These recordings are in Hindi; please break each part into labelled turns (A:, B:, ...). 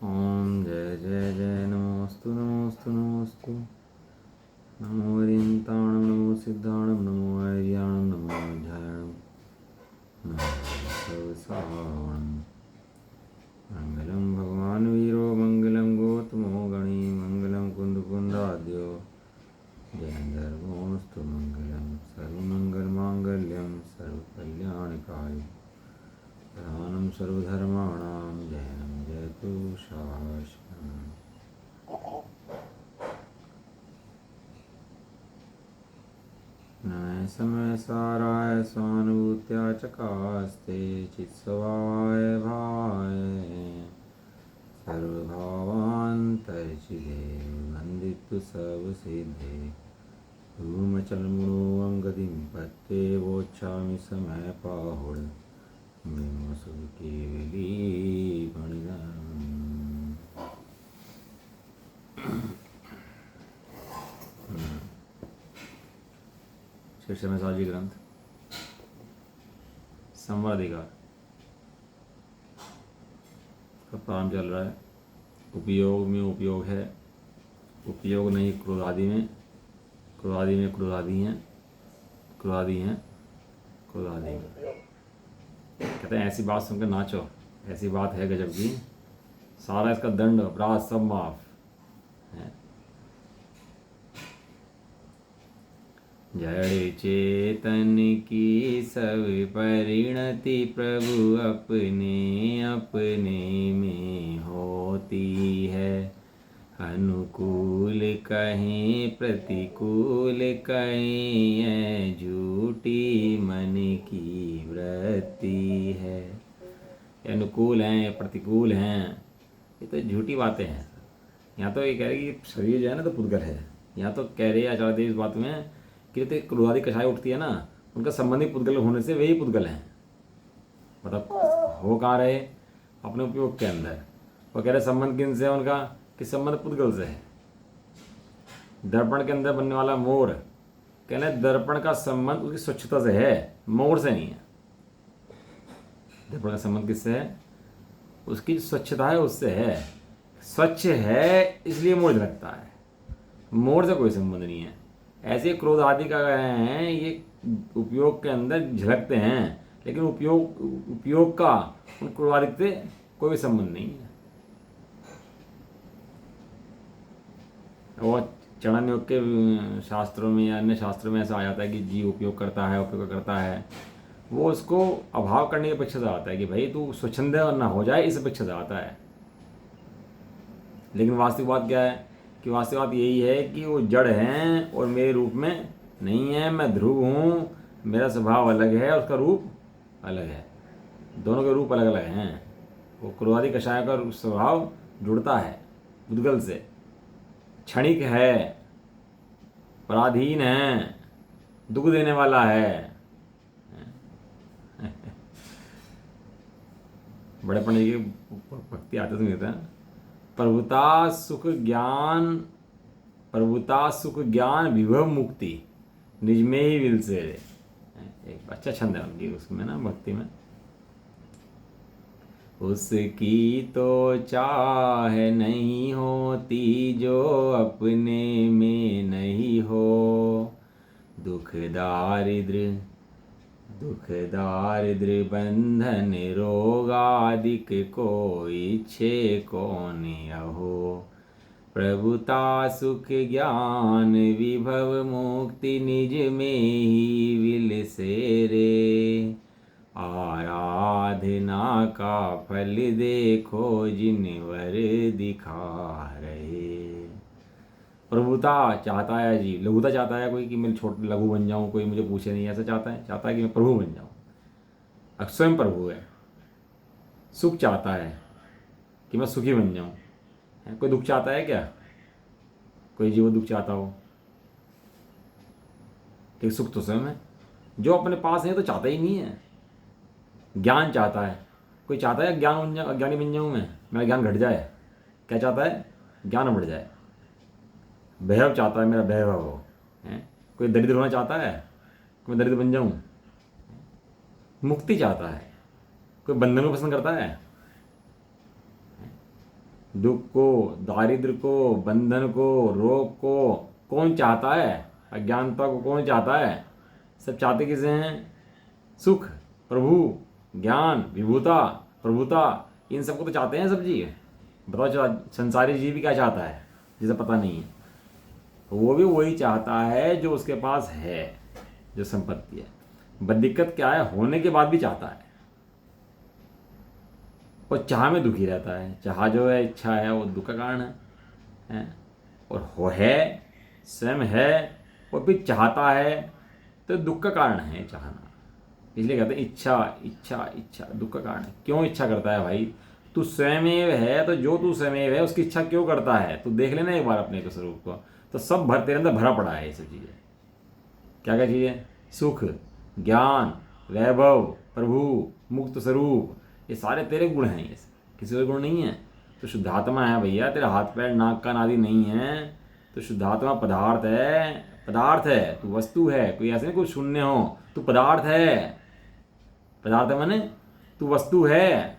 A: ओम जय जय जय नमोस्तु नमोस्तु नमोस्तु। नमो हरियंताणं नमो सिद्धाणं नमो आर्याणं नमो अध्यायाणं नमो सर्वसावणं। मंगलं भगवान् वीरो मंगलं गौतमो गणी मंगलं कुंदकुंदाद्यो जयंदर्भोऽस्तु मंगलं सर्वमंगलमांगल्यं सर्वकल्याणकाय प्रधानं सर्वधर्माणां जयं जयतु शाश्वतम्। नमः समय साराय स्वानुभूत्या चकास्ते चित्स्वभावाय भावाय सर्वभावान्तर्चिदे वन्दितु सर्वसिद्धे धूमचलमुनो अङ्गदिं पत्ते वोच्छामि समय पाहुड ब्रह्मसु केवली श्री शर्माजी ग्रंथ संवादिकार का प्रारंभ चल रहा है। उपयोग में उपयोग है, उपयोग नहीं क्रोधादि में, क्रोधादि में क्रोधादि हैं, क्रोधादि हैं क्रोधादि में। कहते हैं ऐसी बात सुनकर नाचो, ऐसी बात है गजब की, सारा इसका दंड अपराध सब माफ है। जड़ चेतन की सब परिणति प्रभु अपने अपने में होती है। अनुकूल कहें प्रतिकूल कहें है झूठी मन की वृत्ति है। अनुकूल हैं प्रतिकूल हैं ये तो झूठी बातें हैं। यहाँ तो ये कह रहे कि शरीर जो है ना तो पुद्गल है। यहाँ तो कह रहे आचार्य देव इस बात में कि तो क्रोधादि कषाय उठती है ना, उनका संबंधी पुद्गल होने से वही पुद्गल हैं। मतलब हो कहाँ रहे अपने उपयोग के अंदर। वो कह रहे संबंध किन से है उनका कि संबंध पुद्गल से है। दर्पण के अंदर बनने वाला मोर, कह रहे दर्पण का संबंध उसकी स्वच्छता से है, मोर से नहीं है। दर्पण का संबंध किससे है? उसकी स्वच्छता है उससे है। स्वच्छ है इसलिए मोर झलकता है, मोर से कोई संबंध नहीं है। ऐसे क्रोध आदि का हैं ये उपयोग के अंदर झलकते हैं, लेकिन उपयोग का उन क्रोध आदि से कोई संबंध नहीं है। वो चरण योग के शास्त्रों में या अन्य शास्त्रों में ऐसा आ जाता है कि जीव उपयोग करता है, वो उसको अभाव करने की अपेक्षा से आता है कि भाई तू स्वच्छंद ना हो जाए, इस अपेक्षा से आता है। लेकिन वास्तविक बात क्या है कि वास्तविक बात यही है कि वो जड़ हैं और मेरे रूप में नहीं है। मैं ध्रुव हूँ, मेरा स्वभाव अलग है, उसका रूप अलग है। दोनों के रूप अलग अलग हैं। वो क्रोधादि कषाय का स्वभाव जुड़ता है उद्गल से, क्षणिक है, पराधीन है, दुख देने वाला है। बड़े पंडित की भक्ति आते तो कहते हैं प्रभुता सुख ज्ञान विभव मुक्ति निज में ही विल से। एक अच्छा छंद है उनकी उसमें ना भक्ति में। उसकी तो चाह नहीं होती जो अपने में नहीं हो। दुख दारिद्र बंधन रोग आदिक को इच्छे कौन अहो। प्रभुता सुख ज्ञान विभव मुक्ति निज में ही विल से रे। आराधना का फल देखो जिनवर दिखा रहे। प्रभुता चाहता है जी, लघुता चाहता है कोई कि मैं छोटा लघु बन जाऊं, कोई मुझे पूछे नहीं, ऐसा चाहता है कि मैं प्रभु बन जाऊं, स्वयं प्रभु है। सुख चाहता है कि मैं सुखी बन जाऊं। कोई दुख चाहता है क्या? कोई जीव दुख चाहता हो? कि सुख तो स्वयं है। जो अपने पास है तो चाहता ही नहीं है। ज्ञान चाहता है, कोई चाहता है ज्ञानी बन जाऊं, मैं मेरा ज्ञान घट जाए। क्या चाहता है? ज्ञान बढ़ जाए। वैभव चाहता है मेरा वैभव हो। कोई दरिद्र होना चाहता है कि मैं दरिद्र बन जाऊं। मुक्ति चाहता है, कोई बंधन को पसंद करता है। दुख को, दारिद्र को, बंधन को, रोग को कौन चाहता है? अज्ञानता को कौन चाहता है? सब चाहते किसे हैं? सुख, प्रभु, ज्ञान, विभूता, प्रभुता, इन सबको तो चाहते हैं सब जी। बताओ संसारी जीव भी क्या चाहता है जिसे पता नहीं है? वो भी वही चाहता है जो उसके पास है, जो संपत्ति है। बट दिक्कत क्या है, होने के बाद भी चाहता है और चाह में दुखी रहता है। चाह जो है, इच्छा है, वो दुख का कारण है? और हो है, स्वयं है और फिर चाहता है तो दुख का कारण है चाहना। इसलिए कहते हैं इच्छा इच्छा इच्छा दुख का कारण है। क्यों इच्छा करता है भाई? तू स्वयमेव है, तो जो तू स्वयमेव है उसकी इच्छा क्यों करता है? तू देख लेना एक बार अपने को, स्वरूप को, तो सब भर तेरे अंदर भरा पड़ा है ये सब चीज़ें। क्या क्या चीज़ें? सुख, ज्ञान, वैभव, प्रभु, मुक्त स्वरूप, ये सारे तेरे गुण हैं। ये किसी और गुण नहीं है। तो शुद्धात्मा है भैया, तेरा हाथ पैर नाक कान आदि नहीं है। तो शुद्धात्मा पदार्थ है, पदार्थ है, तू वस्तु है। कोई ऐसे नहीं कोई शून्य हो, तू पदार्थ है। पदार्थ है माने तू वस्तु है,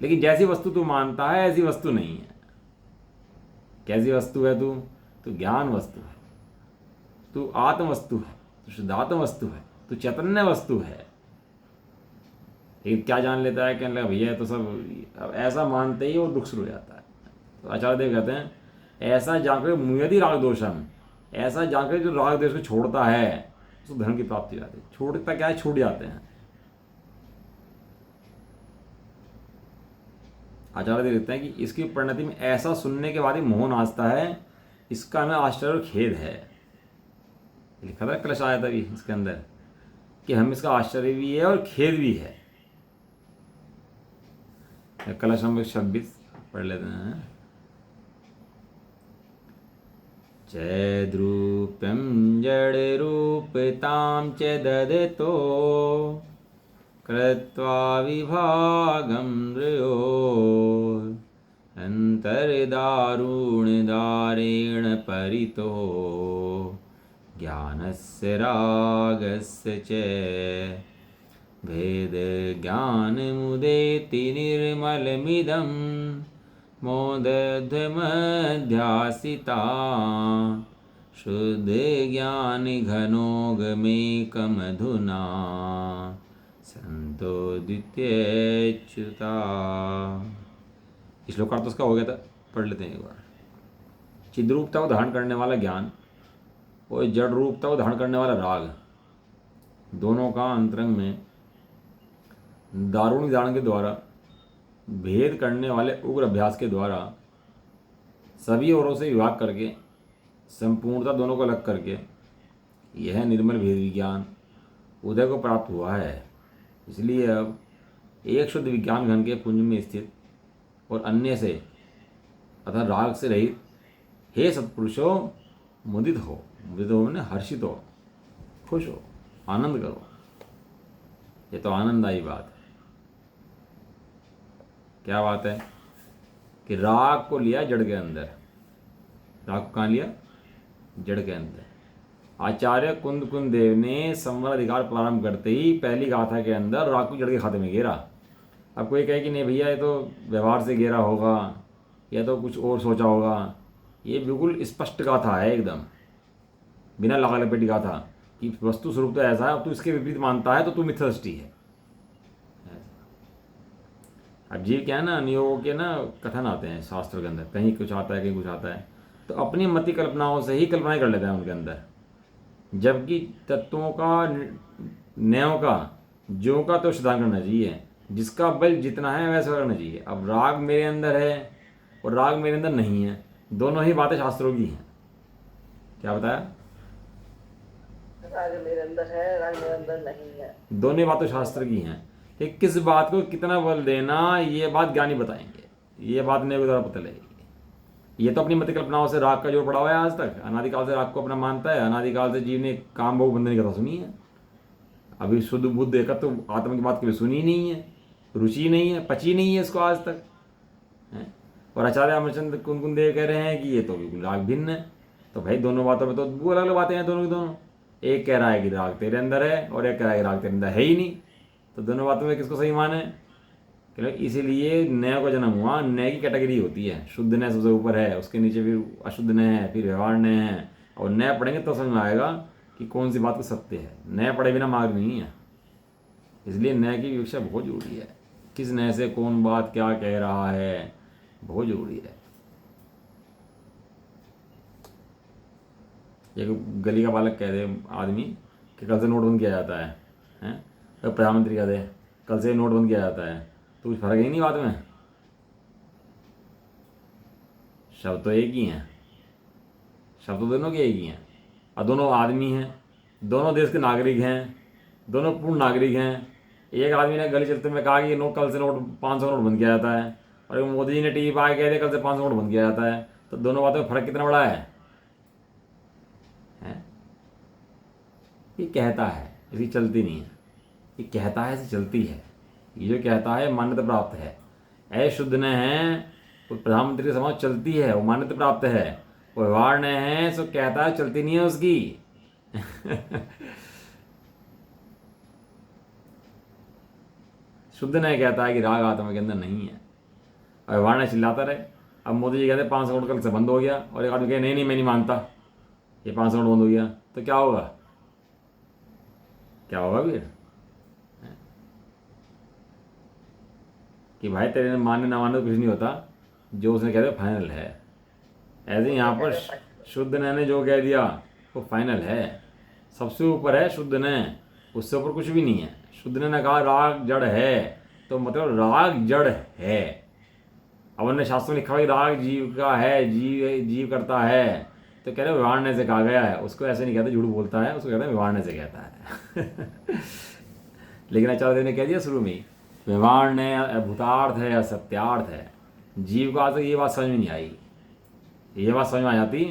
A: लेकिन जैसी वस्तु तू मानता है ऐसी वस्तु नहीं है। कैसी वस्तु है तू? तू ज्ञान वस्तु है, तू आत्म वस्तु है, तू शुद्धात्म वस्तु है, तू चैतन्य वस्तु है। लेकिन क्या जान लेता है, कहने लगा भैया तो सब ऐसा मानते ही और दुख शुरू हो जाता है। तो आचार्य देव कहते हैं ऐसा जानकर मुयति राग दोषम, ऐसा जानकर जो राग देश को छोड़ता है उसको धर्म की प्राप्ति हो जाती है। छोड़ता क्या है? छूट जाते हैं। आचार्य देव लिखते हैं कि इसकी परिणति में ऐसा सुनने के बाद ही मोह नाचता है, इसका हमें आश्चर्य और खेद है। लिखा था कलश आया था भी इसके अंदर कि हम इसका आश्चर्य भी है और खेद भी है। कलश नंबर 26 पढ़ लेते हैं। चैद्रूप्यं जडरूपतां च ददतो कृत्वा विभागं नृयो अन्तर्दारुणदारेण परितो ज्ञानस्य रागस्य च भेदज्ञानमुदेति निर्मलमिदं मोदध्वमध्यासिता शुद्धज्ञानघनोगमेकमधुना संतो द्वितीयच्युता। श्लोक अर्थ उसका हो गया था, पढ़ लेते हैं एक बार। चिद्रूपता को धारण करने वाला ज्ञान और जड़ रूपता को धारण करने वाला राग, दोनों का अंतरंग में दारुण निधारण के द्वारा, भेद करने वाले उग्र अभ्यास के द्वारा, सभी ओरों से विभाग करके संपूर्णता दोनों को अलग करके यह निर्मल भेद विज्ञान उदय को प्राप्त हुआ है। इसलिए अब एक शुद्ध विज्ञान घन के पुंज में स्थित और अन्य से अतः राग से रहित हे सत्पुरुषो मुदित हो। मुदित हो मैंने हर्षित हो, खुश हो, आनंद करो। ये तो आनंददायी बात है। क्या बात है कि राग को लिया जड़ के अंदर। राग को कहाँ लिया? जड़ के अंदर। आचार्य कुंद देव ने संवर अधिकार प्रारंभ करते ही पहली गाथा के अंदर राग को जड़ के खाते में घेरा। अब कोई कहे कि नहीं भैया ये तो व्यवहार से घेरा होगा या तो कुछ और सोचा होगा, ये बिल्कुल स्पष्ट गाथा है, एकदम बिना लगा लपेटी गाथा कि वस्तु स्वरूप तो ऐसा है, अब तू इसके विपरीत मानता है तो तू मिथ्या दृष्टि है। अब जीव क्या है ना, नियोगों के ना कथन आते हैं शास्त्र के अंदर, कहीं कुछ आता है कहीं कुछ आता है, तो अपनी मति कल्पनाओं से ही कल्पनाएं कर लेते हैं उनके अंदर, जबकि तत्वों का, न्यायों का, जो का तो सिद्धांत करना चाहिए, जिसका बल जितना है वैसा करना चाहिए। अब राग मेरे अंदर है और राग मेरे अंदर नहीं है, दोनों ही बातें शास्त्रों की हैं। क्या बताया?
B: राग मेरे अंदर है, राग मेरे अंदर नहीं है,
A: दोनों ही बातें शास्त्र की हैं। कि किस बात को कितना बल देना, ये बात ज्ञानी बताएंगे, ये बात मेरे को ज़रा पता लगेगी। ये तो अपनी मत कल्पनाओं से राग का जोर पड़ा हुआ है आज तक, अनादिकाल से राग को अपना मानता है। अनादिकाल से जीव ने काम भोग बंधन की कथा सुनी है, अभी शुद्ध बुद्ध देखा तो आत्मा की बात कभी सुनी नहीं है, रुचि नहीं है, पची नहीं है इसको आज तक है। और आचार्य अमरचंद कुंद देव कह रहे हैं कि ये तो बिल्कुल राग भिन्न है। तो भाई दोनों बातों में तो वो अलग अलग बातें हैं दोनों की दोनों। एक कह रहा है कि राग तेरे अंदर है और एक कह रहा है कि राग तेरे अंदर है ही नहीं, तो दोनों बातों में किसको सही माने? इसीलिए नय को जन्म हुआ। नय की कैटेगरी होती है, शुद्ध नय सबसे ऊपर है, उसके नीचे फिर अशुद्ध नय है, फिर व्यवहार नय है, और नय पढ़ेंगे तो समझ में आएगा कि कौन सी बात को सत्य है। नय पढ़े बिना मार्ग नहीं है, इसलिए नय की विवक्षा बहुत जरूरी है। किस नय से कौन बात क्या कह रहा है, बहुत जरूरी है। एक गली का बालक कह दे आदमी कि कल से नोट बंद किया जाता है, हैं? तो प्रधानमंत्री कह दे कल से नोट बंद किया जाता है, तो कुछ फर्क ही नहीं बात में। शब्द तो एक ही हैं, शब्द तो दोनों के एक ही हैं, और दोनों आदमी हैं, दोनों देश के नागरिक हैं, दोनों पूर्ण नागरिक हैं। एक आदमी ने गली चलते में कहा कि नोट कल से नोट 500 नोट बंद किया जाता है, और एक मोदी जी ने टीवी पर आके कह दिया कल से 500 नोट बंद किया जाता है। तो दोनों बातों में फर्क कितना बड़ा है? ये कहता है, इसकी चलती नहीं है। ये कहता है, इसे चलती है। ये जो कहता है मान्यता प्राप्त है। ऐ शुद्ध न है वो प्रधानमंत्री के समाज चलती है, वो मान्यता प्राप्त है। वो व्यवहार न है सो कहता है, चलती नहीं है उसकी। शुद्ध न कहता है कि राग आत्मा के अंदर नहीं है, और व्यवहार न चिल्लाता रहे। अब मोदी जी कहते 500 नोट कल से बंद हो गया, और एक आदमी कहे नहीं नहीं मैं नहीं मानता, ये 500 नोट बंद हो गया, तो क्या होगा? क्या होगा फिर? कि भाई तेरे मानने ना मानने तो कुछ नहीं होता, जो उसने कह दिया फाइनल है। ऐसे ही यहाँ पर शुद्ध न ने जो कह दिया वो फाइनल है, सबसे ऊपर है शुद्ध न, उससे ऊपर कुछ भी नहीं है। शुद्ध ने कहा राग जड़ है, तो मतलब राग जड़ है। अब उन्होंने शास्त्रों में लिखा हुआ कि राग जीव का है, जीव करता है, तो कह रहे व्यवहारने से कहा गया है। उसको ऐसे नहीं कहते झूठ बोलता है, उसको कहते हैं व्यवहारने से कहता है। लेकिन आचार्य देव ने कह दिया शुरू में व्यवहार ने भूतार्थ है या सत्यार्थ है। जीव को आज तक ये बात समझ में नहीं आई, ये बात समझ में आ जाती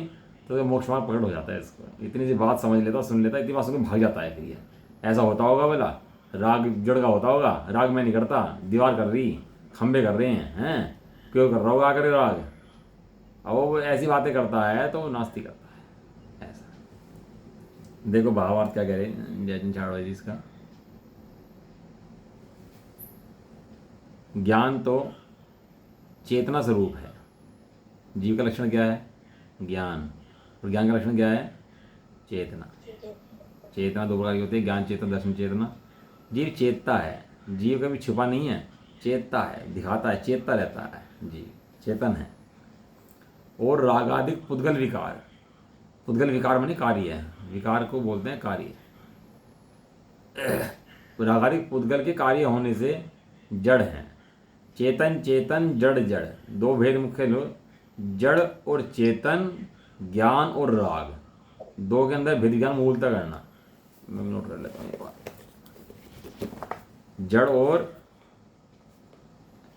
A: तो मोक्ष मार्ग प्रकट हो जाता है। इसको इतनी सी बात समझ लेता, सुन लेता, इतनी बात सुन के भाग जाता है। फिर ये ऐसा होता होगा बोला, राग जड़ का होता होगा, राग मैं नहीं करता, दीवार कर रही, खंबे कर रहे हैं, क्यों कर रहा होगा आकर राग। अब वो ऐसी बातें करता है तो नास्ती करता है। ऐसा देखो भावार्थ क्या कह रहे हैं जयचंद छाड़वा जी इसका। ज्ञान तो चेतना स्वरूप है। जीव का लक्षण क्या है? ज्ञान। और ज्ञान का लक्षण क्या है? चेतना। चेतना दो प्रकार की होती है, ज्ञान चेतना, दर्शन चेतना। जीव चेतता है, जीव कभी छुपा नहीं है, चेतता है, दिखाता है, चेतता रहता है, जीव चेतन है। और रागादिक पुद्गल विकार, पुद्गल विकार माने कार्य है, विकार को बोलते हैं कार्य। रागादिक पुद्गल के कार्य होने से जड़ है। चेतन चेतन जड़ जड़, दो भेद मुख्य लो, जड़ और चेतन, ज्ञान और राग, दो के अंदर भेद ज्ञान मूलता करना। मैं नोट कर लेता हूँ ये बात। जड़ और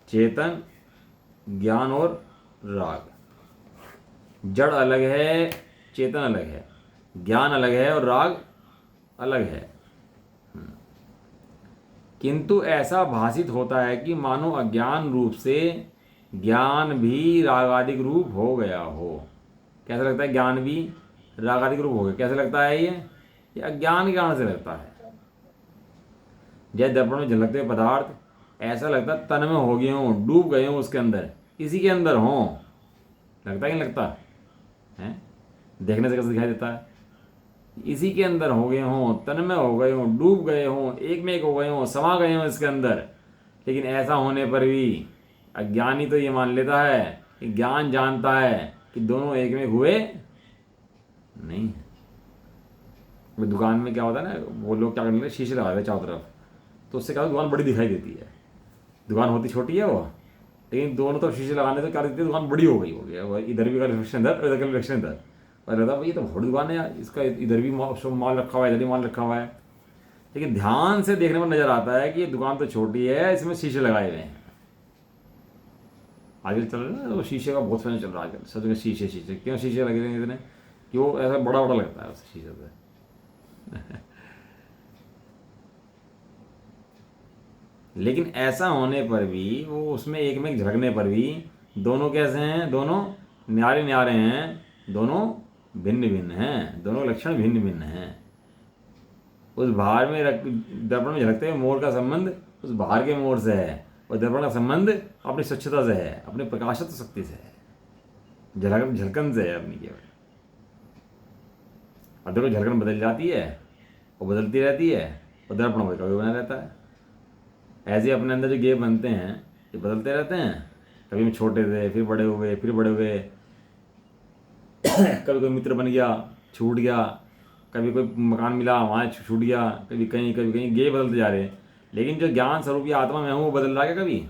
A: चेतन, ज्ञान और राग। जड़ अलग है, चेतन अलग है, ज्ञान अलग है और राग अलग है। किंतु ऐसा भाषित होता है कि मानो अज्ञान रूप से ज्ञान भी रागादिक रूप हो गया हो। कैसा लगता है? ज्ञान भी रागादिक रूप हो गया। कैसे लगता है ये अज्ञान के कारण से लगता है। जैसे दर्पण में झलकते हुए पदार्थ ऐसा लगता है तन में हो गए हों, डूब गए हों उसके अंदर, इसी के अंदर हों। लगता है कि नहीं लगता है? देखने से कैसे दिखाई देता है? इसी के अंदर हो गए हों, तन में हो गए हों, डूब गए हों, एक में एक हो गए हों, समा गए हों इसके अंदर। लेकिन ऐसा होने पर भी अज्ञानी तो ये मान लेता है कि ज्ञान जानता है कि दोनों एक में हुए नहीं। वो दुकान में क्या होता है ना, वो लोग क्या करते हैं, शीशे लगा देते चारों तरफ, तो उससे क्या होता है दुकान बड़ी दिखाई देती है। दुकान होती छोटी है वो, लेकिन दोनों तरफ शीशे लगाने से क्या देती है, दुकान बड़ी हो गई है। इधर भी का रिफ्लेक्शन इधर, इधर का रिफ्लेक्शन इधर, और लगता है भाई ये तो बड़ी दुकान है यार, इसका इधर भी माल रखा हुआ है, इधर भी माल रखा हुआ है। लेकिन ध्यान से देखने पर नजर आता है कि ये दुकान तो छोटी है, इसमें शीशे लगाए हुए हैं। आजकल चल रहा है ना वो शीशे का बहुत फैशन चल रहा है आजकल, सब जगह शीशे शीशे। क्यों शीशे लगे हुए हैं इतने? कि वो ऐसा बड़ा बड़ा लगता है उस शीशे से। लेकिन ऐसा होने पर भी, वो उसमें एक में झलकने पर भी दोनों कैसे हैं? दोनों न्यारे न्यारे हैं, दोनों भिन्न भिन्न हैं, दोनों लक्षण भिन्न भिन्न हैं। उस बाहर में दर्पण में झलकते हुए मोर का संबंध उस बाहर के मोर से है, और दर्पण का संबंध अपनी स्वच्छता से है, अपनी प्रकाशत शक्ति से है, झलकन से है अपनी केवल। और देखो झलकन बदल जाती है, वो बदलती रहती है, और दर्पण वही कभी बना रहता है। ऐसे अपने अंदर जो गे बनते हैं ये बदलते रहते हैं, कभी हम छोटे थे फिर बड़े हुए फिर बड़े हुए कभी कोई मित्र बन गया छूट गया, कभी कोई मकान मिला वहाँ छूट गया, कभी कहीं गे बदलते जा रहे हैं। लेकिन जो ज्ञान स्वरूप की आत्मा में हूँ वो बदल रहा है क्या कभी?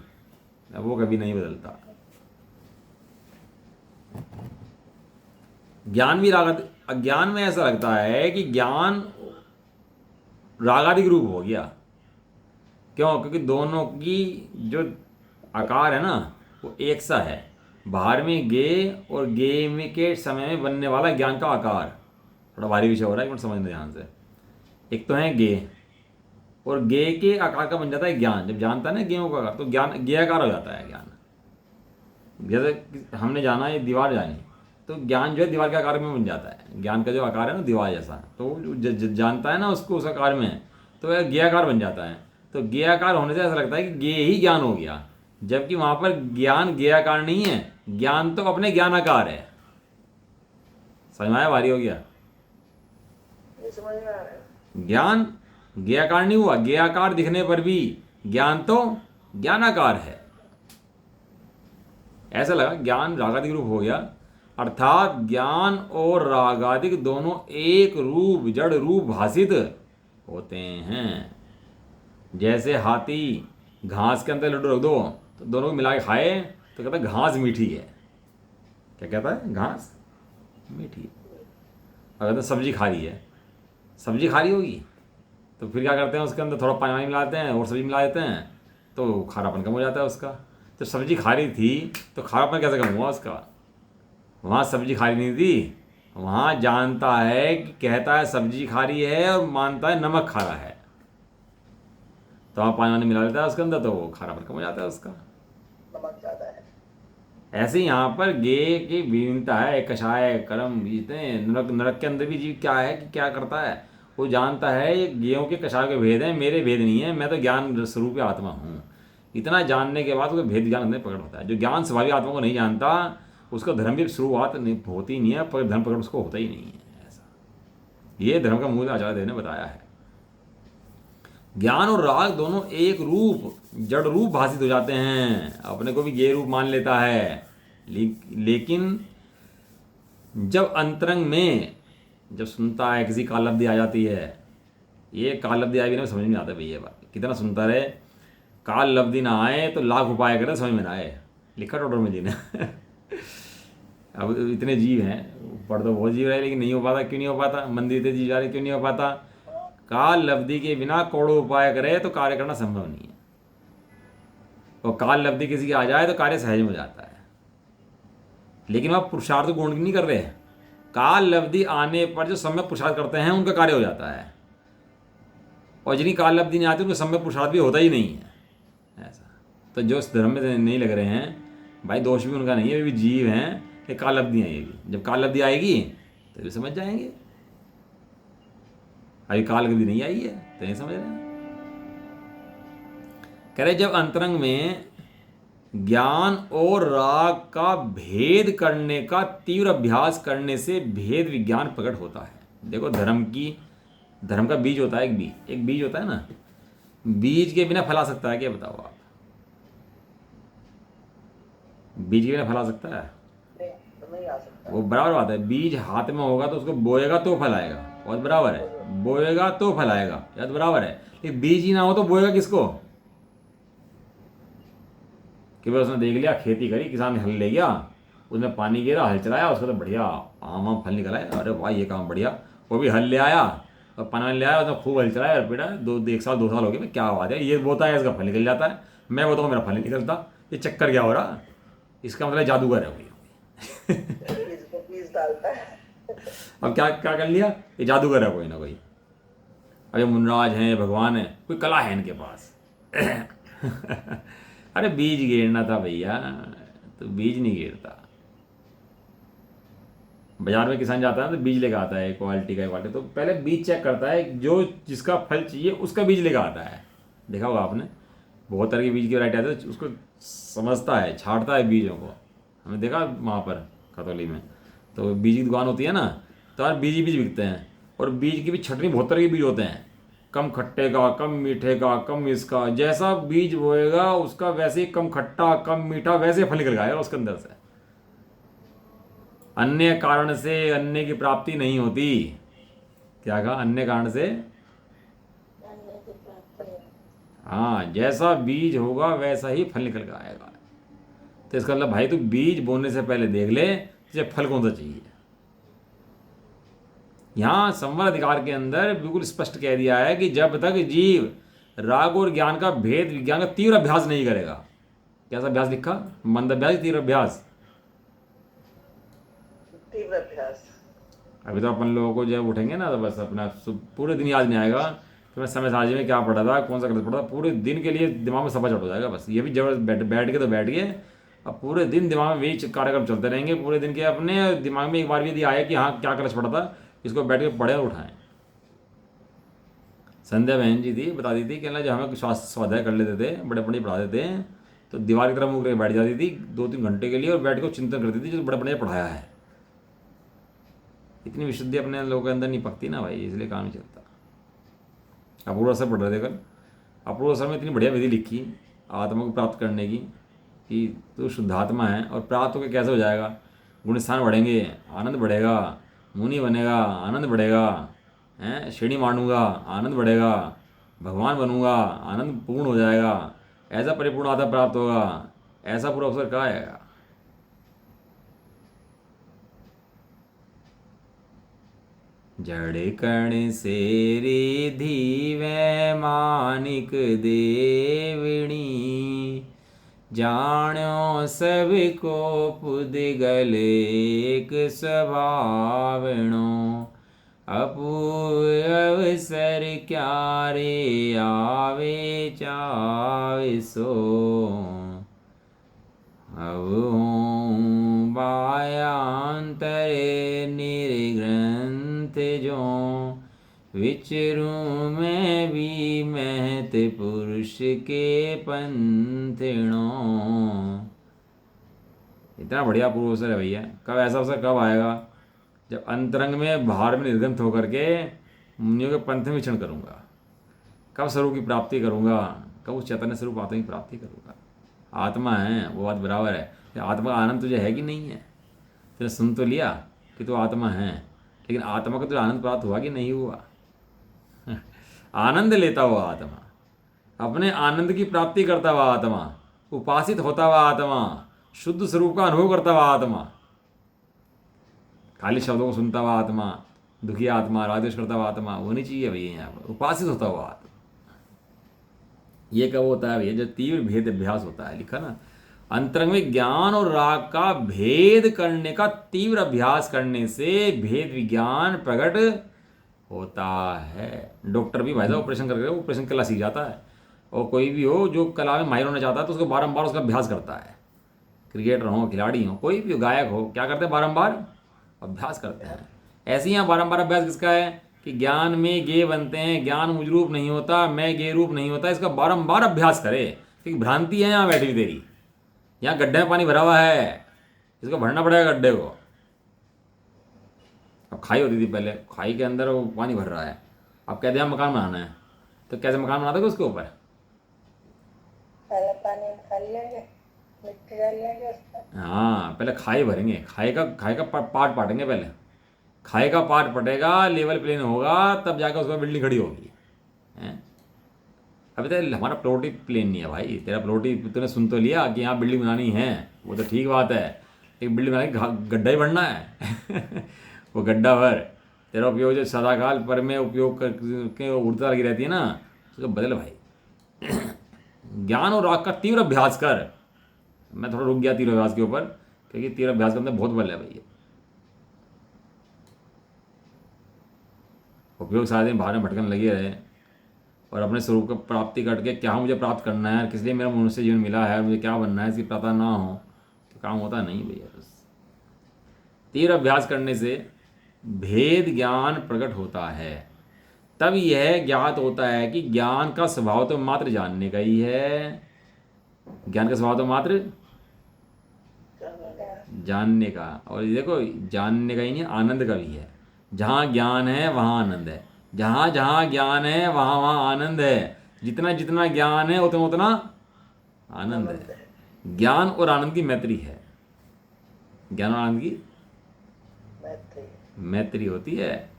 A: वो कभी नहीं बदलता। ज्ञान भी अज्ञान में ऐसा लगता है कि ज्ञान रागादिक रूप हो गया। क्यों? क्योंकि दोनों की जो आकार है ना वो एक सा है। बाहर में गे और गे में के समय में बनने वाला ज्ञान का आकार, थोड़ा भारी विषय हो रहा है, एक मिनट समझना ध्यान से। एक तो है गे, और गे के आकार का बन जाता है ज्ञान। जब जानता है ना गेयों का आकार, तो ज्ञान गे आकार हो जाता है ज्ञान। जैसे हमने जाना ये दीवार जानी, तो ज्ञान जो है दीवार के आकार में बन जाता है। ज्ञान का जो आकार है ना दीवार जैसा, तो जानता है ना उसको उस आकार में, तो वह गे आकार बन जाता है। तो गे आकार होने से ऐसा लगता है कि गे ही ज्ञान हो गया, जबकि वहां पर ज्ञान गे आकार नहीं है, ज्ञान तो अपने ज्ञान आकार है। समझ में आया? भारी हो गया?
B: ये समझ में आ रहा है।
A: ज्ञान गे आकार नहीं हुआ, गे आकार दिखने पर भी ज्ञान तो ज्ञानाकार है। ऐसा लगा ज्ञान रागादिक रूप हो गया, अर्थात ज्ञान और रागादिक दोनों एक रूप जड़ रूप भाषित होते हैं। जैसे हाथी घास के अंदर लड्डू रख दो तो दोनों को मिला के खाए तो कहता है घास मीठी है। क्या कहता है? घास मीठी है। अगर तो सब्जी खा रही है, सब्जी खा रही होगी, तो फिर क्या करते हैं उसके अंदर थोड़ा पानी मिलाते हैं और सब्जी मिला देते हैं, तो खारापन कम हो जाता है उसका। तो सब्जी खा रही थी तो खारापन कैसे कम हुआ उसका? वहाँ सब्जी खा रही नहीं थी, वहाँ जानता है कि कहता है सब्जी खा रही है और मानता है नमक खा रहा है, तो वहाँ पानी वानी मिला देता है उसके अंदर, तो वो खारापन कम हो जाता है उसका।
B: नमक ज्यादा है।
A: ऐसे ही यहाँ पर गे की विभिन्नता है, कषाय कर्म इतने नरक के अंदर भी जीव क्या है कि क्या करता है, वो जानता है ये गेयों के कषाय के भेद हैं, मेरे भेद नहीं है, मैं तो ज्ञान स्वरूप आत्मा हूँ। इतना जानने के बाद उसको भेद ज्ञान अंदर प्रकट होता है। जो ज्ञान स्वाभाविक आत्मा को नहीं जानता उसका धर्म भी शुरुआत नहीं होती नहीं है, पर धर्म प्रकट उसको होता ही नहीं है। ऐसा ये धर्म का मूल आचार्य देव ने बताया है। ज्ञान और राग दोनों एक रूप जड़ रूप भाषित हो जाते हैं, अपने को भी ये रूप मान लेता है। लेकिन जब अंतरंग में जब सुनता है किसी कालब्धि आ जाती है, ये कालब्धि आए भी ना समझ में आता भैया बात कितना सुनता रहे, काल लब्धि ना आए तो लाख उपाय करे समझ में ना आए, लिखा टोटर में जी ने अब इतने जीव हैं, पढ़ तो बहुत जीव रहे लेकिन नहीं हो पाता। क्यों नहीं हो पाता? मंदिर थे जीव जा रहे, क्यों नहीं हो पाता? काल लब्धि के बिना करोड़ों उपाय करे तो कार्य करना संभव नहीं है, और काल लब्धि किसी की आ जाए तो कार्य सहज में हो जाता है। लेकिन वह पुरुषार्थ गुण नहीं कर रहे, काल लब्धि आने पर जो समय पुरुषार्थ करते हैं उनका कार्य हो जाता है, और जिन्हें काल लब्धि नहीं आती उनका समय पुरुषार्थ भी होता ही नहीं है। ऐसा तो जो इस धर्म में नहीं लग रहे हैं भाई, दोष भी उनका नहीं है, वे भी जीव हैं, कि काल लब्धि आएगी। जब काल लब्धि आएगी तो वे समझ जाएंगे, अभी काल लब्धि नहीं आई है तो नहीं समझ रहे हैं। कह रहे जब अंतरंग में ज्ञान और राग का भेद करने का तीव्र अभ्यास करने से भेद विज्ञान प्रकट होता है। देखो धर्म का बीज होता है, एक बीज होता है ना, बीज के बिना फैला सकता है क्या? बताओ आप, बीज के बिना फैला सकता है?
B: नहीं, तो नहीं आ सकता।
A: वो बराबर बात है, बीज हाथ में होगा तो उसको बोएगा तो फैलाएगा, बहुत बराबर है, बोएगा तो फैलाएगा, याद बराबर है। लेकिन बीज ही ना हो तो बोएगा किसको? कि भाई उसने देख लिया, खेती करी, किसान ने हल ले गया, उसने पानी गिरा, हल चलाया, उसका तो बढ़िया आम फल निकला है, अरे भाई ये काम बढ़िया, वो भी हल ले आया और पानी ले आया, उसने खूब हल चलाया, और बेटा एक साल 2 साल हो गए, क्या बात है, ये बोता है इसका फल निकल जाता है, मैं बोता हूँ मेरा फल नहीं निकलता, ये चक्कर क्या हो रहा? इसका मतलब जादूगर है कोई
B: बीज डालता है।
A: अब क्या क्या कर लिया, ये जादूगर है कोई ना कोई, अरे मुनराज हैं, भगवान है, कोई कला है इनके पास अरे बीज गिरना था भैया, तो बीज नहीं गिरता। बाजार में किसान जाता है तो बीज लेकर आता है, क्वालिटी का क्वालिटी, तो पहले बीज चेक करता है, जो जिसका फल चाहिए उसका बीज लेकर आता है। देखा होगा आपने, बहुत तरह के बीज की वैरायटी आती है, उसको समझता है, छांटता है बीजों को। हमने देखा वहाँ पर खतौली में, तो बीज की दुकान होती है ना, तो यार बीज ही बीज बिकते हैं। और बीज की भी छटनी, बहुत तरह के बीज होते हैं, कम खट्टे का, कम मीठे का, कम इसका। जैसा बीज बोएगा उसका वैसे ही कम खट्टा, कम मीठा, वैसे फल निकल आएगा उसके अंदर से। अन्य कारण से अन्न की प्राप्ति नहीं होती। क्या कहा? अन्य कारण से, हाँ, जैसा बीज होगा वैसा ही फल निकल कर आएगा। तो इसका मतलब भाई तू बीज बोने से पहले देख ले तुझे फल कौन सा चाहिए। यहाँ संवर अधिकार के अंदर बिल्कुल स्पष्ट कह दिया है कि जब तक जीव राग और ज्ञान का भेद विज्ञान का तीव्र अभ्यास नहीं करेगा। कैसा अभ्यास लिखा? मंद अभ्यास, तीव्र अभ्यास?
B: तीव्र अभ्यास।
A: अभी तो अपन लोगों को जब उठेंगे ना तो बस अपना पूरे दिन याद नहीं आएगा कि मैं समय सारणी में क्या पढ़ा था, कौन सा गलत पढ़ा था। पूरे दिन के लिए दिमाग में सफा चढ़ हो जाएगा बस। ये भी जब बैठ के तो बैठ गए, अब पूरे दिन दिमाग में वही कार्यक्रम चलते रहेंगे पूरे दिन के। अपने दिमाग में एक बार भी यदि आया कि हाँ क्या कलश पड़ा था, इसको बैठ के पढ़े और उठाएं। संध्या बहन जी थी, बता दी थी कि ना जब हमें स्वाध्याय कर लेते थे, बड़े पंडित पढ़ा देते हैं, तो दीवार की तरफ मुँह करके बैठ जाती थी 2-3 घंटे के लिए और बैठ कर चिंतन करती थी जो बड़े पंडित पढ़ाया है। इतनी विशुद्धि अपने लोगों के अंदर नहीं पकती ना भाई, इसलिए काम नहीं चलता। अपूर्व असर पढ़ रहे थे कल। अपूर्व असर में इतनी बढ़िया विधि लिखी आत्मा को प्राप्त करने की कि तू शुद्धात्मा है और प्राप्त होकर कैसे हो जाएगा। गुण स्थान बढ़ेंगे, आनंद बढ़ेगा, मुनि बनेगा, आनंद बढ़ेगा, हैं, श्रेणी मानूंगा, आनंद बढ़ेगा, भगवान बनूंगा, आनंद पूर्ण हो जाएगा, ऐसा परिपूर्ण आत्मा प्राप्त होगा। ऐसा पूरा अवसर कहाँ आएगा? जड़ कण से रिधि वै मानिक देवणी, जाण्यो सब को पुद्गल एक स्वभावणो, अपूर्व अवसर क्यारे आवे चावे सो, अब हूँ बायांतर निर्ग्रंथ जो, विचरूं मैं भी महत पुरुष के पंथणों। इतना बढ़िया पूर्व अवसर है भैया। कब ऐसा अवसर कब आएगा? जब अंतरंग में बाहर में निर्गंथ होकर के मुनियों के पंथ में विचरण करूँगा। कब स्वरूप की प्राप्ति करूँगा? कब उस चैतन्य स्वरूप आत्मा की प्राप्ति करूँगा। आत्मा है वो बात बराबर है। आत्मा का आनंद तुझे है कि नहीं है? तूने सुन तो लिया कि तू आत्मा है, लेकिन आत्मा का तुझे आनंद प्राप्त हुआ कि नहीं हुआ? आनंद लेता हुआ आत्मा, अपने आनंद की प्राप्ति करता हुआ आत्मा, उपासित होता हुआ आत्मा, शुद्ध स्वरूप का अनुभव करता हुआ आत्मा, खाली शब्दों को सुनता हुआ आत्मा, दुखी आत्मा, रागद्वेष करता हुआ आत्मा, वो नहीं चाहिए भैया। यहाँ पर उपासित होता हुआ आत्मा। ये कब होता है भैया? जब तीव्र भेद अभ्यास होता है। लिखा ना, अंतरंग में ज्ञान और राग का भेद करने का तीव्र अभ्यास करने से भेद विज्ञान प्रकट होता है। डॉक्टर भी भाई साहब ऑपरेशन करके ऑपरेशन कला सीख जाता है। और कोई भी हो जो कला में माहिर होना चाहता है तो उसको बारंबार उसका अभ्यास करता है। क्रिकेटर हो, खिलाड़ी हो, कोई भी हो, गायक हो, क्या करते हैं? बारंबार अभ्यास करते हैं। ऐसे ही यहाँ बारंबार अभ्यास किसका है कि ज्ञान में गे बनते हैं, ज्ञान मुझ रूप नहीं होता, मैं गे रूप नहीं होता। इसका बारंबार अभ्यास करे, क्योंकि भ्रांति है यहाँ बैठी हुई तेरी। यहाँ गड्ढे में पानी भरा हुआ है, इसको भरना पड़ेगा गड्ढे को। अब खाई होती थी पहले, खाई के अंदर वो पानी भर रहा है। अब कहते हैं मकान बनाना है, तो कैसे मकान बनाते उसके ऊपर?
B: पहले पानी भर लेंगे, मिट्टी डाल लेंगे उसमें।
A: हाँ, पहले खाई भरेंगे, खाई का पार्ट पाटेंगे पहले। खाई का पार्ट पटेगा, लेवल प्लेन होगा, तब जाकर उसके बाद बिल्डिंग खड़ी होगी। हैं? अभी तो हमारा प्लॉट ही प्लेन नहीं है भाई। तेरा प्लॉट ही तूने सुन तो लिया कि यहाँ बिल्डिंग बनानी है, वो तो ठीक बात है, लेकिन बिल्डिंग बनाने गड्ढा ही बनना है। वो गड्ढा भर, तेरा उपयोग जो सदाकाल पर में उपयोग करके उड़ता लगी रहती है ना, उसको बदल भाई। ज्ञान और राग का तीव्र अभ्यास कर। मैं थोड़ा रुक गया तीव्र अभ्यास के ऊपर, क्योंकि तीव्र अभ्यास के अंदर बहुत बल है भैया। उपयोग सारे दिन बाहर में भटकन लगे रहे और अपने स्वरूप को प्राप्ति करके क्या मुझे प्राप्त करना है, किस लिए मेरा मनुष्य जीवन मिला है, मुझे क्या बनना है, इसकी पता ना हो तो काम होता नहीं भैया। बस तीव्र अभ्यास करने से भेद ज्ञान प्रकट होता है। तब यह ज्ञात होता है कि ज्ञान का स्वभाव तो मात्र जानने का ही है। ज्ञान का स्वभाव तो मात्र जानने का, और ये देखो जानने का ही नहीं, आनंद का भी है। जहाँ ज्ञान है वहाँ आनंद है, जहाँ जहाँ ज्ञान है वहाँ वहाँ आनंद है, जितना जितना ज्ञान है उतना उतना आनंद है। ज्ञान और आनंद की मैत्री है, ज्ञान और आनंद की मैत्री होती है।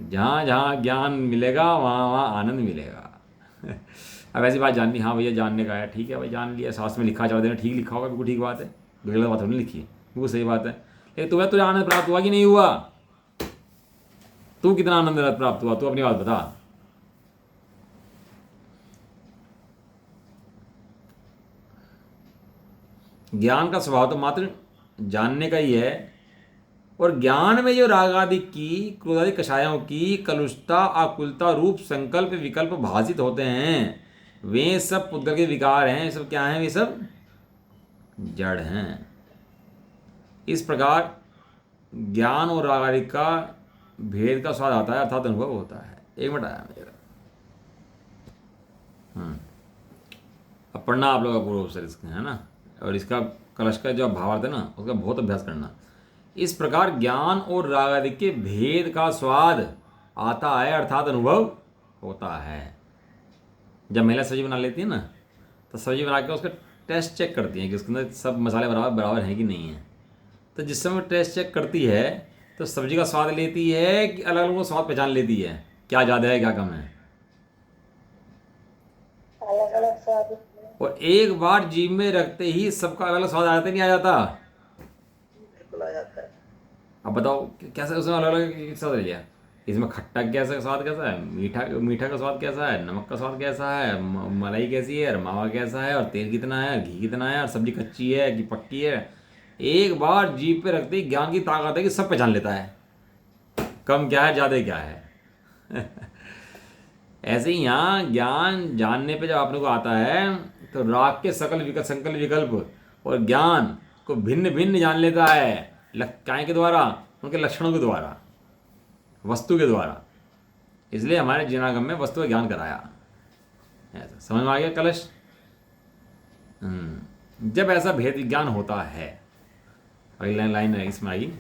A: जहाँ जहाँ ज्ञान मिलेगा वहाँ वहाँ आनंद मिलेगा। अब ऐसी बात जाननी, हाँ भैया जानने का है, ठीक है भाई जान लिया, शास्त्र में लिखा 4 दिन ठीक लिखा होगा, बिल्कुल ठीक बात है, गलत बात थोड़ी लिखी है, बिल्कुल सही बात है। लेकिन तुम्हें तुझे आनंद प्राप्त हुआ कि नहीं हुआ? तू कितना आनंद प्राप्त हुआ, तू अपनी बात बता। ज्ञान का स्वभाव तो मात्र जानने का ही है, और ज्ञान में जो राग आदि की, क्रोध आदि कषायों की कलुषता, आकुलता रूप संकल्प विकल्प भाषित होते हैं, वे सब पुद्गल के विकार हैं। ये सब क्या हैं? वे सब जड़ हैं। इस प्रकार ज्ञान और राग आदि का भेद का स्वाद आता है, अर्थात अनुभव होता है। 1 मिनट आया मेरा। अब पढ़ना आप लोग पूर्व अवसर इसका, है ना, और इसका कलश का जो भावार्थ है ना उसका बहुत अभ्यास करना। इस प्रकार ज्ञान और राग आदि के भेद का स्वाद आता है, अर्थात अनुभव होता है। जब महिला सब्जी बना लेती है ना, तो सब्जी बना के उसका टेस्ट चेक करती है कि उसके अंदर सब मसाले बराबर बराबर हैं कि नहीं है। तो जिस समय टेस्ट चेक करती है तो सब्जी का स्वाद लेती है कि अलग अलग स्वाद पहचान लेती है, क्या ज़्यादा है क्या कम है।
B: अलग अलग स्वाद
A: और एक बार जीभ में रखते ही सबका अलग अलग स्वाद आ जाता नहीं आ जाता?
B: बिल्कुल आ जाता है।
A: अब बताओ कैसे उसमें अलग अलग स्वाद ले लिया। इसमें खट्टा कैसा स्वाद कैसा है, मीठा मीठा का स्वाद कैसा है, नमक का स्वाद कैसा है, मलाई कैसी है, और मावा कैसा है, और तेल कितना है, घी कितना है, और सब्जी कच्ची है कि पक्की है। एक बार जीभ पे रखते ही ज्ञान की ताकत है कि सब पहचान लेता है, कम क्या है ज़्यादा क्या है। ऐसे ही यहाँ ज्ञान जानने पे जब आपने को आता है तो राग के सकल विकल्प संकल्प विकल्प और ज्ञान को भिन्न भिन्न जान लेता है। काय के द्वारा? उनके लक्षणों के द्वारा, वस्तु के द्वारा। इसलिए हमारे जिनागम में वस्तु का ज्ञान कराया। ऐसा समझ में आ गया कलश? जब ऐसा भेद विज्ञान होता है, अगली लाइन है इसमें आई,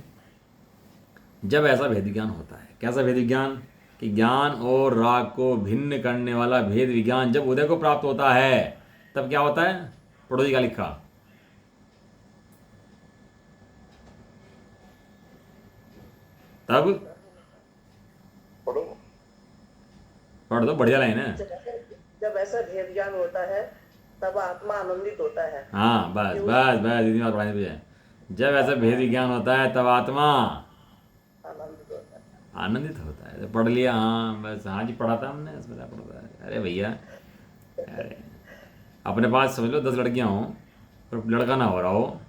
A: जब ऐसा भेद विज्ञान होता है। कैसा भेद विज्ञान? कि ज्ञान और राग को भिन्न करने वाला भेद विज्ञान जब उदय को प्राप्त होता है, तब क्या होता है? पड़ोसी का लिखा, तब पढ़ दो, बढ़िया लाइन है।
B: जब ऐसा भेद ज्ञान होता है तब आत्मा आनंदित होता है।
A: हाँ बस बस बस, इतनी बात पढ़ाने पे। जब ऐसा भेद विज्ञान होता है तब आत्मा आनंदित होता है। तो पढ़ लिया, हाँ बस, हाँ जी पढ़ा था हमने, इसमें क्या पढ़ता है। अरे भैया, अरे अपने पास समझ लो 10 लड़कियाँ हों और लड़का ना हो रहा हो,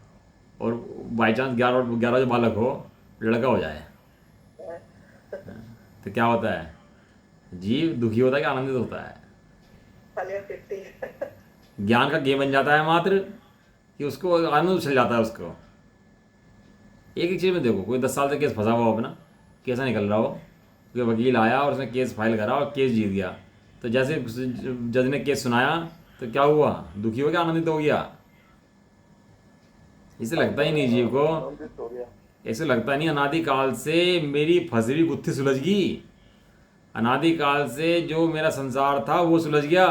A: और बाई चांस 11 जो बालक हो लड़का हो जाए, तो क्या होता है? जीव दुखी होता है कि आनंदित होता है? ज्ञान का गेम बन जाता है मात्र, कि उसको आनंद चल जाता है उसको। एक एक चीज़ में देखो, कोई 10 साल से केस फंसा हुआ हो अपना, कैसा निकल रहा हो, कोई वकील आया और उसने केस फाइल करा और केस जीत गया, तो जैसे जज ने केस सुनाया तो क्या हुआ? दुखी हो गया, आनंदित हो गया? इसे लगता ही नहीं जीव को, ऐसे लगता नहीं अनादिकाल से मेरी फंसी हुई गुत्थी सुलझ गई, अनादिकाल से जो मेरा संसार था वो सुलझ गया,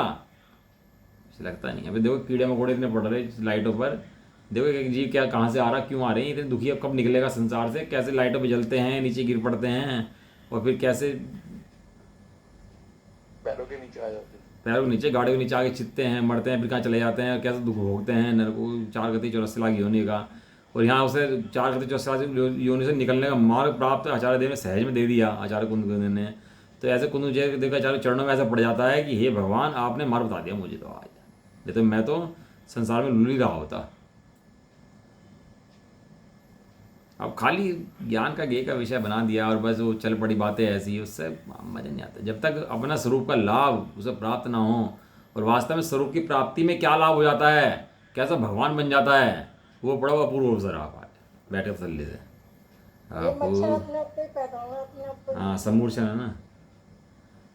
A: इसे लगता नहीं। अभी देखो कीड़े मकोड़े इतने पड़ रहे लाइटों पर, देखो एक जीव क्या कहाँ से आ रहा, क्यों आ रहे हैं इतने दुखी, अब कब निकलेगा संसार से, कैसे लाइटों पे जलते हैं, नीचे गिर पड़ते हैं, और फिर कैसे
C: पैरों के नीचे आ जाते हैं,
A: पैरों के नीचे, गाड़ियों के नीचे आके छिदते हैं, मरते हैं, फिर कहाँ चले जाते हैं, और कैसे दुख भोगते हैं नरक, 4 गति 84 लाख योनि का। और यहाँ उसे 4 गति 84 लाख योनि से निकलने का मार्ग प्राप्त आचार्य देव ने सहज में दे दिया, आचार्य कुंद ने। तो ऐसे कुंद देखा आचार्य चरणों में ऐसा पड़ जाता है कि हे भगवान आपने मार्ग बता दिया मुझे, तो आज नहीं तो मैं तो संसार में लुल ही रहा होता। अब खाली ज्ञान का गे का विषय बना दिया और बस वो चल पड़ी बातें ऐसी, उससे मजा नहीं आता। जब तक अपना स्वरूप का लाभ उसे प्राप्त ना हो, और वास्तव में स्वरूप की प्राप्ति में क्या लाभ हो जाता है, कैसा भगवान बन जाता है, वो बड़ा अपूर्व अवसर आप आज बैठे तसल्ली से। हाँ समूर्छन है ना,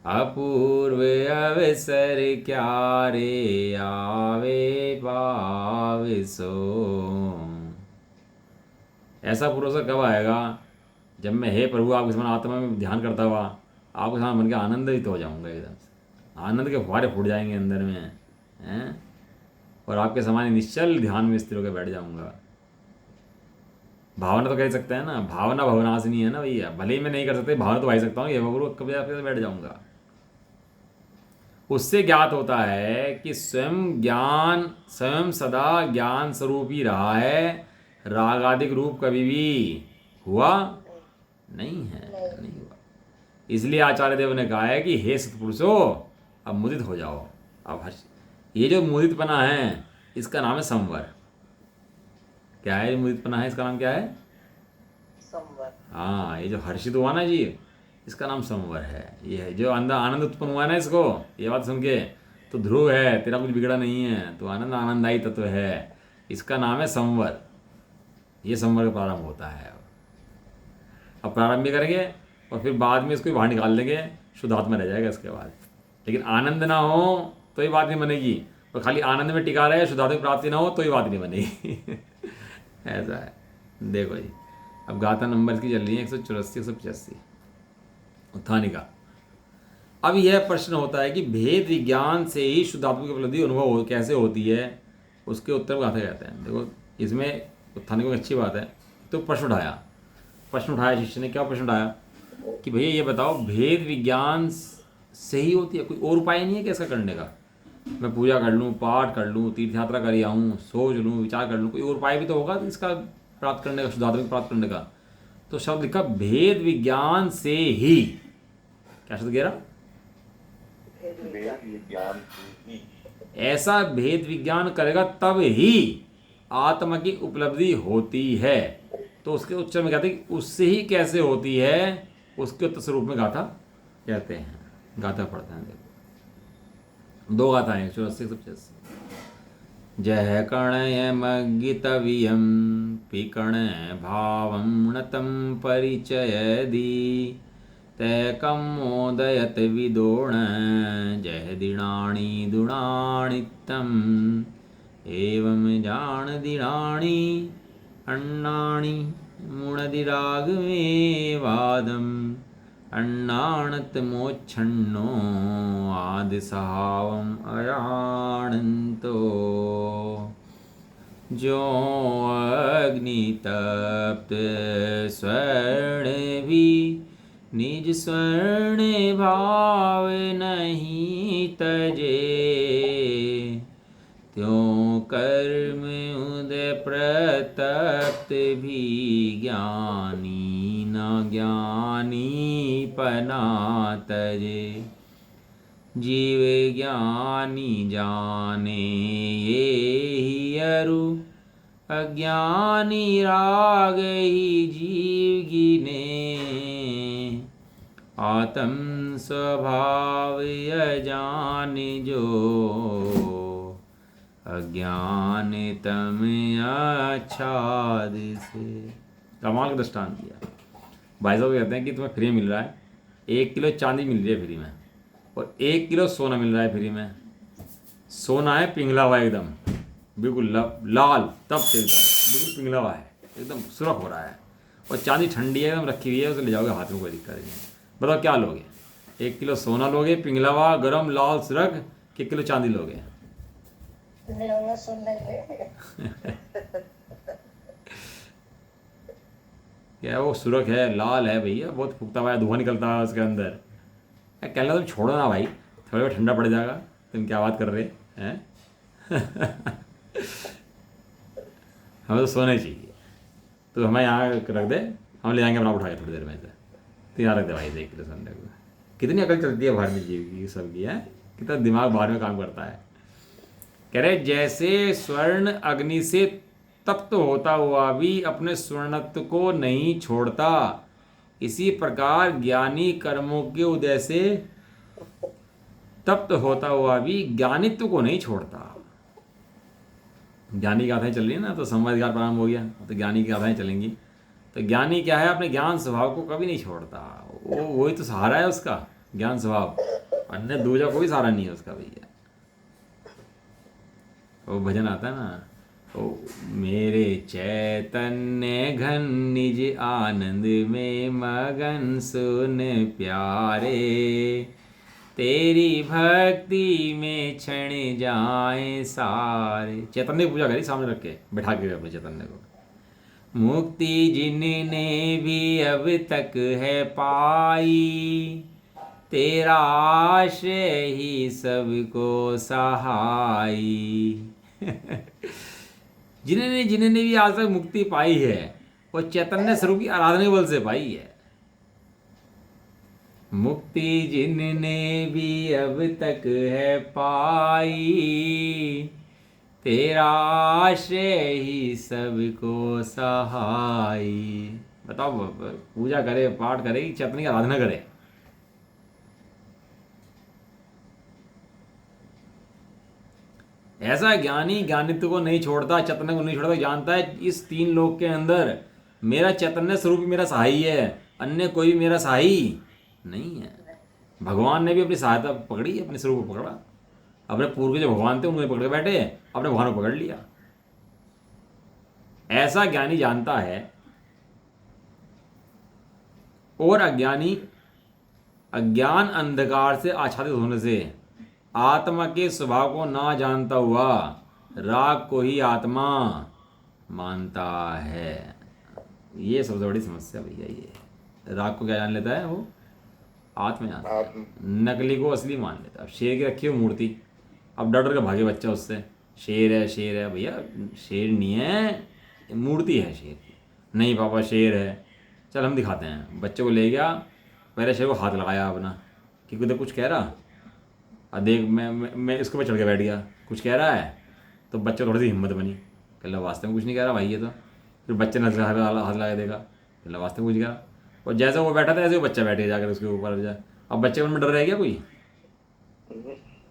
A: अपूर्व अवसर क्या रे आवे पाव सो। ऐसा पुरुष कब आएगा जब मैं हे प्रभु आपके समान आत्मा में ध्यान करता हुआ आपके समान बन के आनंदित हो जाऊंगा, एकदम से आनंद के फुहारे फूट जाएंगे अंदर में हैं, और आपके समान निश्चल ध्यान में स्थिर होकर बैठ जाऊंगा। भावना तो कह सकते हैं ना, भावना भवनाशनी है ना भैया, भले ही मैं नहीं कर सकते भावना तो भाई सकता हूँ, ये प्रभु कभी आपके साथ बैठ जाऊंगा। उससे ज्ञात होता है कि स्वयं ज्ञान, स्वयं सदा ज्ञान स्वरूप ही रहा है, रागादिक रूप कभी भी हुआ नहीं है, नहीं हुआ। इसलिए आचार्य देव ने कहा है कि हे सत्पुरुषो अब मुदित हो जाओ। अब हर्ष, ये जो मुदितपना है इसका नाम है संवर। क्या है मुदितपना है, इसका नाम क्या है?
B: संवर।
A: हाँ, ये जो हर्षित हुआ ना जी, इसका नाम संवर है। ये है जो अंदर आनंद उत्पन्न हुआ ना, इसको ये बात सुन के तो ध्रुव है, तेरा कुछ बिगड़ा नहीं है, तो आनंद आनंदायी तत्व है, इसका नाम है संवर। ये संवर का प्रारंभ होता है। अब प्रारंभ भी करेंगे और फिर बाद में इसको बाहर निकाल देंगे, शुद्धात्मा रह जाएगा इसके बाद। लेकिन आनंद ना हो तो ये बात नहीं बनेगी, और खाली आनंद में टिका रहे, शुद्धात्मा की प्राप्ति ना हो तो ये बात नहीं बनेगी। ऐसा है। देखो जी, अब गाथा नंबर की चल रही है 184 185 उत्थानिका। अब यह प्रश्न होता है कि भेद विज्ञान से ही शुद्धात्मा की उपलब्धि अनुभव कैसे होती है, उसके उत्तर गाथा कहते हैं। देखो इसमें उत्थानिका की अच्छी बात है। तो प्रश्न उठाया शिष्य ने। क्या प्रश्न उठाया कि भैया ये बताओ, भेद विज्ञान से ही होती है, कोई और उपाय नहीं है क्या इसका करने का? मैं पूजा कर लूँ, पाठ कर लूँ, तीर्थ यात्रा कर आऊँ, सोच लूँ, विचार कर लूँ, कोई और उपाय भी तो होगा इसका प्राप्त करने का, शुद्धात्मा को प्राप्त करने का। तो शब्द लिखा भेद विज्ञान से ही। क्या शब्द कह रहा? ऐसा भेद विज्ञान करेगा तब ही आत्मा की उपलब्धि होती है। तो उसके उच्चारण में कहते हैं कि उससे ही कैसे होती है, उसके उत्तर स्वरूप में गाथा कहते हैं। गाथा पढ़ते हैं। देखो दो गाथा हैं 184 185। जय कणयमगितवियं पिकण भावं नतं परिचय दी तैकं मोदयत विदोण जय दिणाणि दुणाणित्तम् एवं जान दिणाणि अण्णाणि मुणदिरागमे वादम् अण्णाणत मोच्छन्नो आदिसहावम् अयाणन्तो जो अग्नि तप्त स्वर्ण भी निज स्वर्ण भाव नहीं तजे त्यों कर्म उदय प्रतप्त भी ज्ञानी न ज्ञानी पना तजे जीव ज्ञानी जाने ये ही अरु अज्ञानी राग ही जीव गिने आत्म स्वभाव अजान जो अज्ञान तम आच्छाद से। कमाल का दृष्टांत दिया। भाई साहब कहते हैं कि तुम्हें फ्री मिल रहा है, 1 किलो चांदी मिल रही है फ्री में, और 1 किलो सोना मिल रहा है फ्री में। सोना है पिघला हुआ एकदम, बिल्कुल लाल तब से बिल्कुल पिघला हुआ है, एकदम सुरख हो रहा है, और चांदी ठंडी है एकदम रखी हुई है, उसे ले जाओगे हाथ में, कोई दिक्कत नहीं है। बताओ क्या लोगे? 1 किलो सोना लोगे पिघला हुआ गर्म लाल सुरख, कि 1 किलो चांदी लोगे? क्या वो सुरख है, लाल है भैया, बहुत फूकता हुआ है, धुआं निकलता है उसके अंदर। कहना तुम छोड़ो ना भाई, थोड़ा ठंडा पड़ जाएगा, तुम क्या बात कर रहे हैं? हमें तो सोने चाहिए, तो हमें यहाँ रख दे, हम ले जाएंगे अपना उठा के थोड़ी देर में से। तो यहाँ रख दे भाई 1 किलो सोने को। कितनी अकल चलती है बाहर में जीव की सबकी है, कितना दिमाग बाहर में काम करता है। कह रहे जैसे स्वर्ण अग्नि से तप्त होता हुआ भी अपने स्वर्णत्व को नहीं छोड़ता, इसी प्रकार ज्ञानी कर्मों के उदय से तप्त होता हुआ भी ज्ञानित्व को नहीं छोड़ता। ज्ञानी की गाथाएं चल रही है ना, तो संवादकार प्रारंभ हो गया, तो ज्ञानी की गाथाएं चलेंगी। तो ज्ञानी क्या है, अपने ज्ञान स्वभाव को कभी नहीं छोड़ता, वो वही तो सहारा है उसका, ज्ञान स्वभाव, अन्य दूजा कोई सहारा नहीं है उसका भैया। वो भजन आता है ना, ओ मेरे चैतन्य घन निज आनंद में मगन सुन प्यारे, तेरी भक्ति में क्षण जाए सारे। चैतन्य की पूजा करी सामने रख के, बैठा के अपने चैतन्य को। मुक्ति जिनने भी अब तक है पाई, तेरा आश्रय ही सबको सहाई। जिन्होंने जिन्होंने भी आज तक मुक्ति पाई है वो चैतन्य स्वरूप की आराधना के बल से पाई है। मुक्ति जिनने भी अब तक है पाई, तेरा आश्रय ही सबको सहाई। बताओ, पूजा करे, पाठ करे कि चैतन्य की आराधना करे? ऐसा ज्ञानी ज्ञानित्व को नहीं छोड़ता, चैतन्य को नहीं छोड़ता, जानता है इस तीन लोक के अंदर मेरा चैतन्य स्वरूप ही मेरा सहाई है, अन्य कोई भी मेरा सहाई नहीं है। भगवान ने भी अपनी सहायता पकड़ी, अपने स्वरूप को पकड़ा, अपने पूर्व के जो भगवान थे उन्होंने पकड़ के बैठे, अपने भगवान को पकड़ लिया। ऐसा ज्ञानी जानता है। और अज्ञानी अज्ञान अंधकार से आच्छादित होने से आत्मा के स्वभाव को ना जानता हुआ राग को ही आत्मा मानता है। ये सबसे बड़ी समस्या भैया। ये राग को क्या जान लेता है? वो आत्मा जानता है, नकली को असली मान लेता है। अब शेर की रखी हो मूर्ति, अब डर डर के भागे बच्चा उससे, शेर है शेर है। भैया शेर नहीं है, मूर्ति है शेर की। नहीं पापा शेर है, चल हम दिखाते हैं। बच्चे को ले गया, पहले शेर को हाथ लगाया अपना कि कुछ कुछ कह रहा, और देख मैं इसके ऊपर चढ़ के बैठ गया, कुछ कह रहा है। तो बच्चे थोड़ी सी हिम्मत बनी, कल वास्ते में कुछ नहीं कह रहा भाई ये तो। फिर बच्चे ने हाथ लगा देगा, कल वास्ते में कुछ कह रहा। और जैसे वो बैठा था ऐसे वो बच्चा बैठ गया जाकर उसके ऊपर जाए। अब बच्चे में डर रह गया कोई?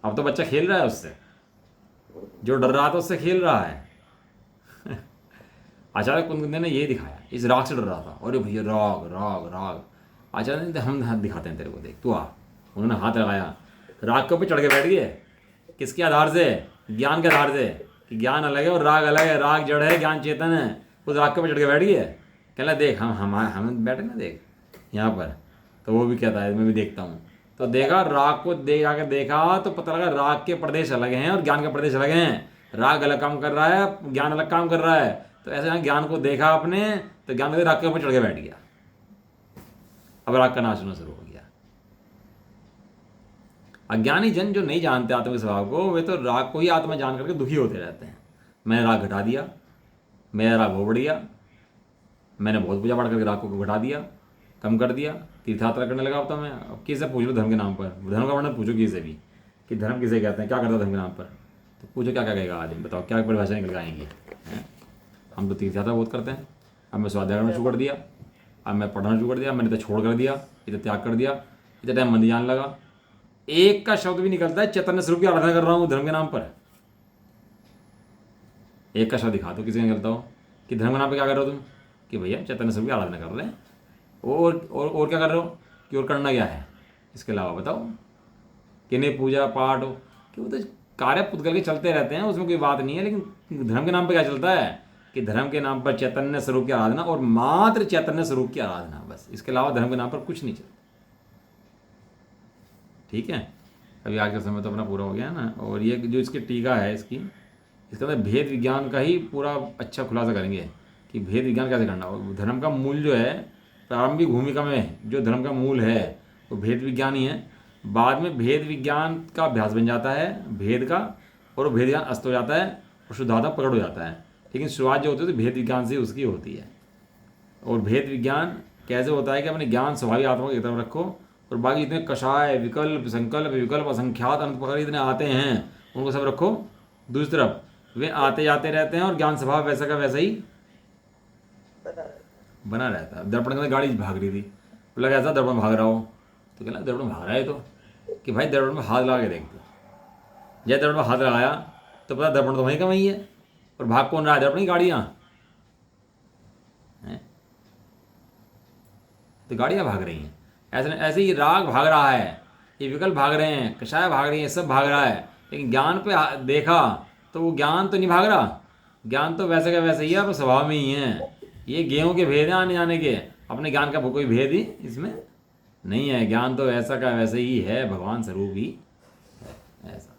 A: अब तो बच्चा खेल रहा है उससे, जो डर रहा था उससे खेल रहा है। आचार्य कुंद ने ये दिखाया, इस राग से डर रहा था। अरे भैया राग राग राग। आचार्य ने हम हाथ दिखाते हैं तेरे को, देख तू आ। उन्होंने हाथ लगाया, राग के ऊपर चढ़ के बैठ गए। किसके आधार से? ज्ञान के आधार से, कि ज्ञान अलग है और राग अलग है। राग जड़ है, ज्ञान चेतन है। उस राग के ऊपर चढ़ के बैठ गए। कहला देख हम बैठे ना, देख यहाँ पर। तो वो भी कहता है मैं भी देखता हूँ। तो देखा, राग को जाकर देखा तो पता लगा राग के प्रदेश अलग हैं और ज्ञान के प्रदेश अलग हैं। राग अलग काम कर रहा है, ज्ञान अलग काम कर रहा है। तो ऐसे यहाँ ज्ञान को देखा आपने, तो ज्ञान के राग के ऊपर चढ़ के बैठ गया। अब राग का नाश होना शुरू हो गया। अज्ञानी जन जो नहीं जानते आत्मा के स्वभाव को, वे तो राग को ही आत्मा जान करके दुखी होते रहते हैं। मैंने राग घटा दिया, मेरा राग हो बढ़ गया, मैंने बहुत पूजा पाठ करके राग को घटा दिया, कम कर दिया, तीर्थयात्रा करने लगा। अब तो मैं अब किसे पूछ लो धर्म के नाम पर? धर्म का वर्णन पूछो किसे भी कि धर्म किसे कहते हैं, क्या करता है धर्म के नाम पर? तो पूछो क्या क्या कहेगा आदमी, बताओ क्या परिभाषा निकल आएंगी। हम तो तीर्थयात्रा बहुत करते हैं, अब मैं स्वाध्याय करना शुरू कर दिया, अब मैं पढ़ना शुरू कर दिया, मैंने तो छोड़ कर दिया, इतना त्याग कर दिया, इतना टाइम मंदिर जाने लगा। एक का शब्द भी निकलता है चैतन्य स्वरूप की आराधना कर रहा हूँ धर्म के नाम पर? एक का शब्द दिखा दो किसी का निकलता हो कि धर्म के नाम पर क्या कर रहे हो तुम? कि भैया चैतन्य स्वरूप की आराधना कर रहे हैं। और क्या कर रहे हो? कि और करना क्या है इसके अलावा बताओ? कि नहीं पूजा पाठ हो कि वो तो कार्य पुद्गल के चलते रहते हैं, उसमें कोई बात नहीं है। लेकिन धर्म के नाम पर क्या चलता है? कि धर्म के नाम पर चैतन्य स्वरूप की आराधना और मात्र चैतन्य स्वरूप की आराधना, बस। इसके अलावा धर्म के नाम पर कुछ नहीं चलता। ठीक है, अभी आज का समय तो अपना पूरा हो गया है ना। और ये जो इसकी टीका है इसके अंदर भेद विज्ञान का ही पूरा अच्छा खुलासा करेंगे कि भेद विज्ञान कैसे करना हो। धर्म का मूल जो है, प्रारंभिक भूमिका में जो धर्म का मूल है वो भेद विज्ञान ही है। बाद में भेद विज्ञान का अभ्यास बन जाता है भेद का, और वो भेद विज्ञान अस्त हो जाता है और शुद्धात्मा प्रकट हो जाता है। लेकिन शुरुआत जो होती है तो भेद विज्ञान से उसकी होती है। और भेद विज्ञान कैसे होता है कि अपने ज्ञान स्वाभाविक आत्मा को एक तरफ रखो, और बाकी इतने कषाय विकल्प संकल्प विकल्प असंख्यात अनंत प्रकार इतने आते हैं उनको सब रखो दूसरी तरफ। वे आते जाते रहते हैं और ज्ञान स्वभाव वैसा का वैसा ही बना रहता है। दर्पण के अंदर गाड़ी भाग रही थी, बोला कैसा दर्पण भाग रहा हो? तो कहना दर्पण भाग रहा है तो कि भाई दर्पण में हाथ लगा के देखते। जब दर्पण में हाथ लगाया तो पता दर्पण तो वहीं का वहीं है, और भाग कौन रहा है? दर्पण की गाड़ियाँ हैं, तो गाड़ियाँ भाग रही हैं। ऐसे ही राग भाग रहा है, ये विकल्प भाग रहे हैं, कषाय भाग रही है, सब भाग रहा है, लेकिन ज्ञान पे देखा तो वो ज्ञान तो नहीं भाग रहा। ज्ञान तो वैसे का वैसे ही है, पर स्वभाव में ही है। ये गेहूं के भेद हैं आने जाने के, अपने ज्ञान का कोई भेद ही इसमें नहीं है। ज्ञान तो वैसा का वैसे ही है, भगवान स्वरूप ही है ऐसा।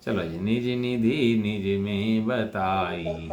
A: चलो जी, निज निधि निज में बताई।